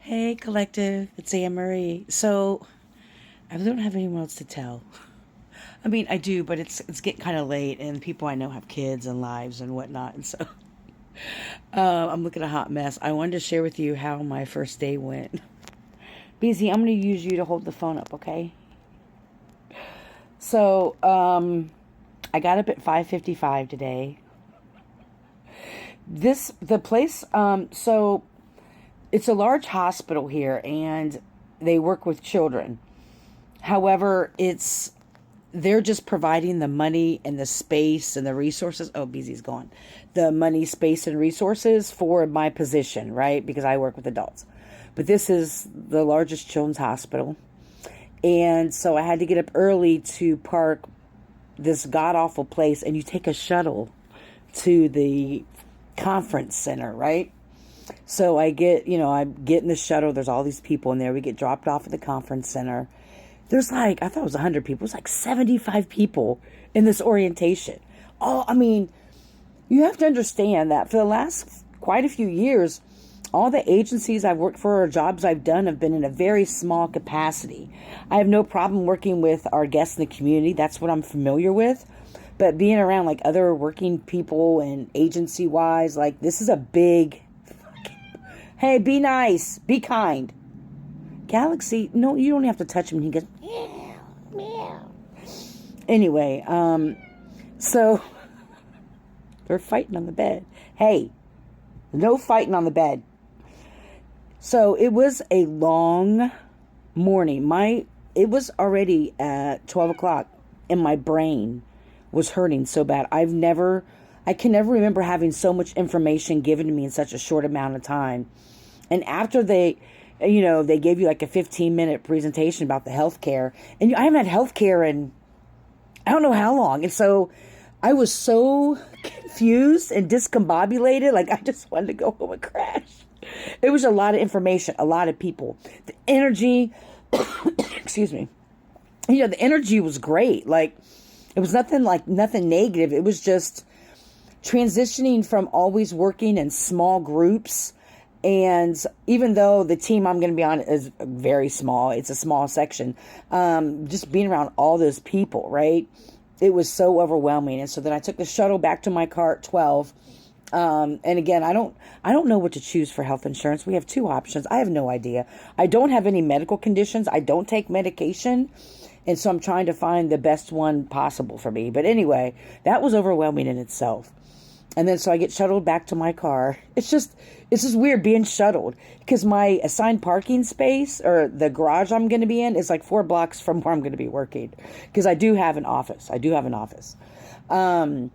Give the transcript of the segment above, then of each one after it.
Hey, collective, it's Anne Marie. So, I don't have anyone else to tell. I mean, I do, but it's getting kind of late, and people I know have kids and lives and whatnot, and so I'm looking at a hot mess. I wanted to share with you how my first day went. BZ, I'm going to use you to hold the phone up, okay? So, I got up at 5:55 today. The place, so it's a large hospital here, and they work with children. However, they're just providing the money and the space and the resources. Oh, BZ's gone. The money, space, and resources for my position, right? Because I work with adults. But this is the largest children's hospital. And so I had to get up early to park this god awful place, and you take a shuttle to the conference center, right? So I get in the shuttle. There's all these people in there. We get dropped off at the conference center. There's like, I thought it was 100 people. It's like 75 people in this orientation. I mean, you have to understand that for the last quite a few years, all the agencies I've worked for or jobs I've done have been in a very small capacity. I have no problem working with our guests in the community. That's what I'm familiar with. But being around like other working people and agency wise, like this is a big, hey, be nice, be kind. Galaxy, no, you don't have to touch him. He goes, meow, meow. Anyway, so they're fighting on the bed. Hey, no fighting on the bed. So it was a long morning. It was already at 12 o'clock and my brain was hurting so bad. I can never remember having so much information given to me in such a short amount of time. And after they gave you like a 15-minute presentation about the healthcare. And I haven't had healthcare in I don't know how long. And so I was so confused and discombobulated. Like I just wanted to go home and crash. It was a lot of information, a lot of people. The energy, excuse me. The energy was great. Like it was nothing negative. It was just transitioning from always working in small groups. And even though the team I'm going to be on is very small, it's a small section, just being around all those people, right? It was so overwhelming. And so then I took the shuttle back to my car at 12. And again, I don't know what to choose for health insurance. We have two options. I have no idea. I don't have any medical conditions. I don't take medication. And so I'm trying to find the best one possible for me. But anyway, that was overwhelming in itself. And then so I get shuttled back to my car. It's just weird being shuttled because my assigned parking space or the garage I'm going to be in is like 4 blocks from where I'm going to be working because I do have an office. And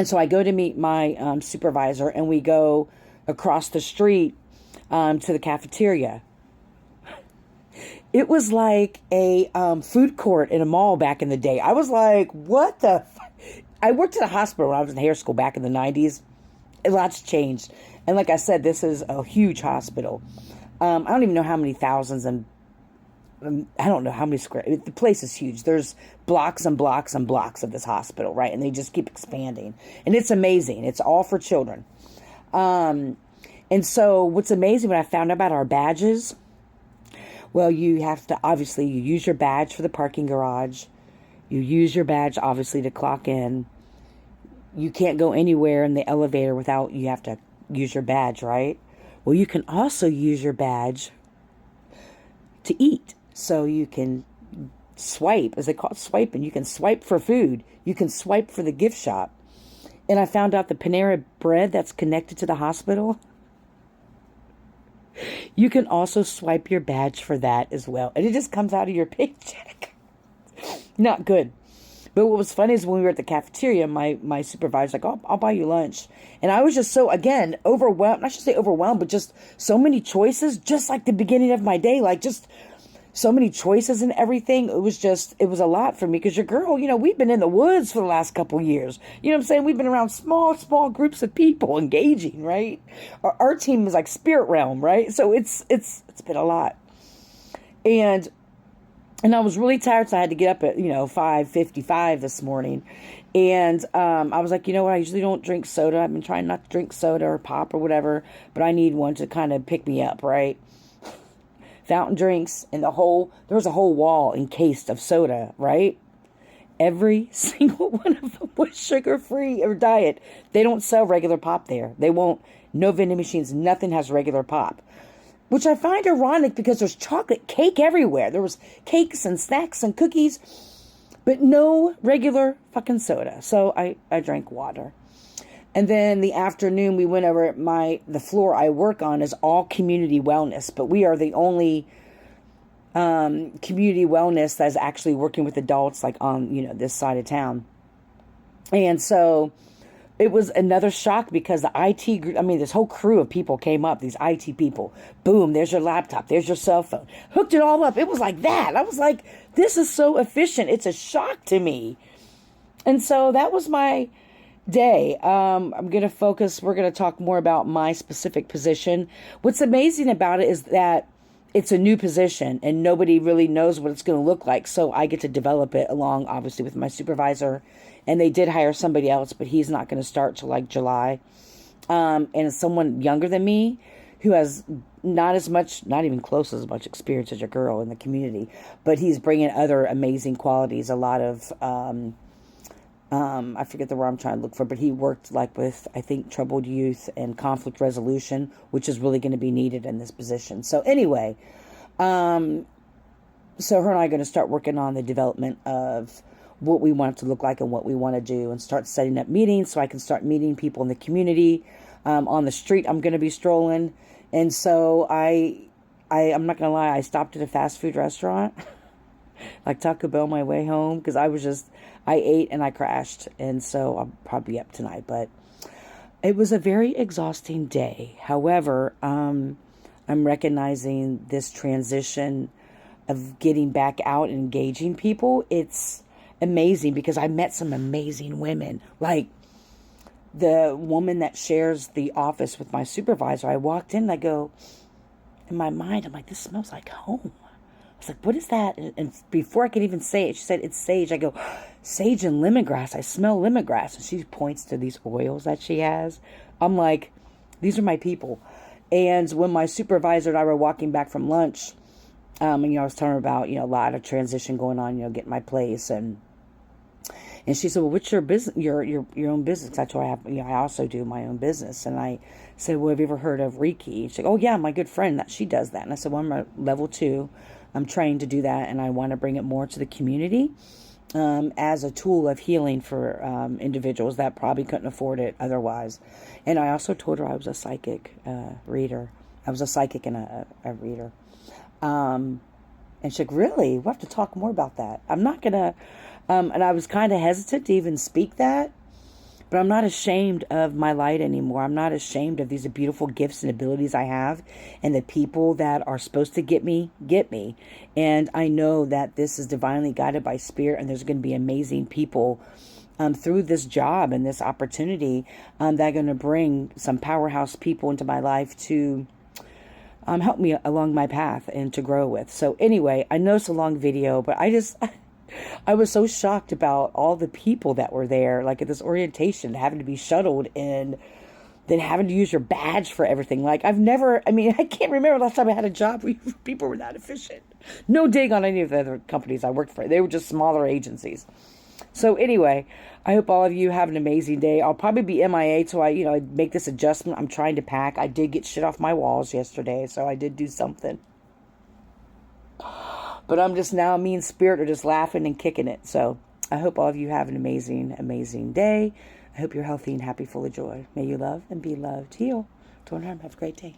so I go to meet my supervisor and we go across the street to the cafeteria. It was like a food court in a mall back in the day. I was like, what the I worked at a hospital when I was in hair school back in the 90s. A lot's changed. And like I said, this is a huge hospital. I don't even know how many thousands and I don't know how many the place is huge. There's blocks and blocks and blocks of this hospital, right? And they just keep expanding. And it's amazing. It's all for children. And so what's amazing when I found out about our badges, well, you use your badge for the parking garage. You use your badge, obviously, to clock in. You can't go anywhere in the elevator without you have to use your badge, right? Well, you can also use your badge to eat. So you can swipe, as they call it swiping. You can swipe for food. You can swipe for the gift shop. And I found out the Panera Bread that's connected to the hospital, you can also swipe your badge for that as well. And it just comes out of your paycheck. Not good. But what was funny is when we were at the cafeteria, my supervisor's like, I'll buy you lunch. And I was just so, again, overwhelmed. I should say overwhelmed, but just so many choices, just like the beginning of my day, like just so many choices and everything. It was a lot for me because your girl, we've been in the woods for the last couple years. You know what I'm saying? We've been around small groups of people engaging, right? Our team is like spirit realm, right? So it's been a lot. And And I was really tired, so I had to get up at 5:55 this morning. And I was like, you know what? I usually don't drink soda. I've been trying not to drink soda or pop or whatever, but I need one to kind of pick me up, right? Fountain drinks, and there was a whole wall encased of soda, right? Every single one of them was sugar-free or diet. They don't sell regular pop there. They won't. No vending machines. Nothing has regular pop. Which I find ironic because there's chocolate cake everywhere. There was cakes and snacks and cookies, but no regular fucking soda. So I drank water. And then the afternoon we went over at the floor I work on is all community wellness, but we are the only community wellness that's actually working with adults like on, this side of town. And so it was another shock because the IT group, this whole crew of people came up, these IT people. Boom, there's your laptop, there's your cell phone. Hooked it all up. It was like that. I was like, this is so efficient. It's a shock to me. And so that was my day. I'm going to focus, we're going to talk more about my specific position. What's amazing about it is that it's a new position and nobody really knows what it's going to look like. So I get to develop it along, obviously, with my supervisor. And they did hire somebody else, but he's not going to start till like July. And it's someone younger than me who has not even close as much experience as your girl in the community. But he's bringing other amazing qualities, a lot of, I forget the word I'm trying to look for, but he worked like with, I think, troubled youth and conflict resolution, which is really going to be needed in this position. So anyway, so her and I are going to start working on the development of what we want it to look like and what we want to do and start setting up meetings so I can start meeting people in the community. On the street, I'm going to be strolling. And so I'm not going to lie, I stopped at a fast food restaurant, like Taco Bell, on my way home because I ate and I crashed. And so I'll probably be up tonight. But it was a very exhausting day. However, I'm recognizing this transition of getting back out and engaging people. It's amazing because I met some amazing women. Like the woman that shares the office with my supervisor, I walked in and I go, in my mind, I'm like, this smells like home. I was like, what is that? And before I could even say it, she said, it's sage. I go, sage and lemongrass. I smell lemongrass. And she points to these oils that she has. I'm like, these are my people. And when my supervisor and I were walking back from lunch, and, I was telling her about, a lot of transition going on, getting my place. And she said, well, what's your business, your own business? I told her I also do my own business. And I said, well, have you ever heard of Reiki? She said, oh yeah, my good friend, she does that. And I said, well, I'm a level 2. I'm trained to do that. And I want to bring it more to the community, as a tool of healing for, individuals that probably couldn't afford it otherwise. And I also told her I was a psychic, reader. I was a psychic and a reader. And she's like, really? We'll have to talk more about that. I'm not going to, and I was kind of hesitant to even speak that, but I'm not ashamed of my light anymore. I'm not ashamed of these beautiful gifts and abilities I have, and the people that are supposed to get me. And I know that this is divinely guided by spirit, and there's going to be amazing people through this job and this opportunity that are going to bring some powerhouse people into my life to help me along my path and to grow with. So anyway, I know it's a long video, but I was so shocked about all the people that were there, like at this orientation, having to be shuttled and then having to use your badge for everything. Like I can't remember last time I had a job where people were that efficient. No dig on any of the other companies I worked for. They were just smaller agencies. So anyway, I hope all of you have an amazing day. I'll probably be MIA till I make this adjustment. I'm trying to pack. I did get shit off my walls yesterday, so I did do something. But I'm just now, me and Spirit are just laughing and kicking it. So I hope all of you have an amazing, amazing day. I hope you're healthy and happy, full of joy. May you love and be loved. Heal. Don't harm. Have a great day.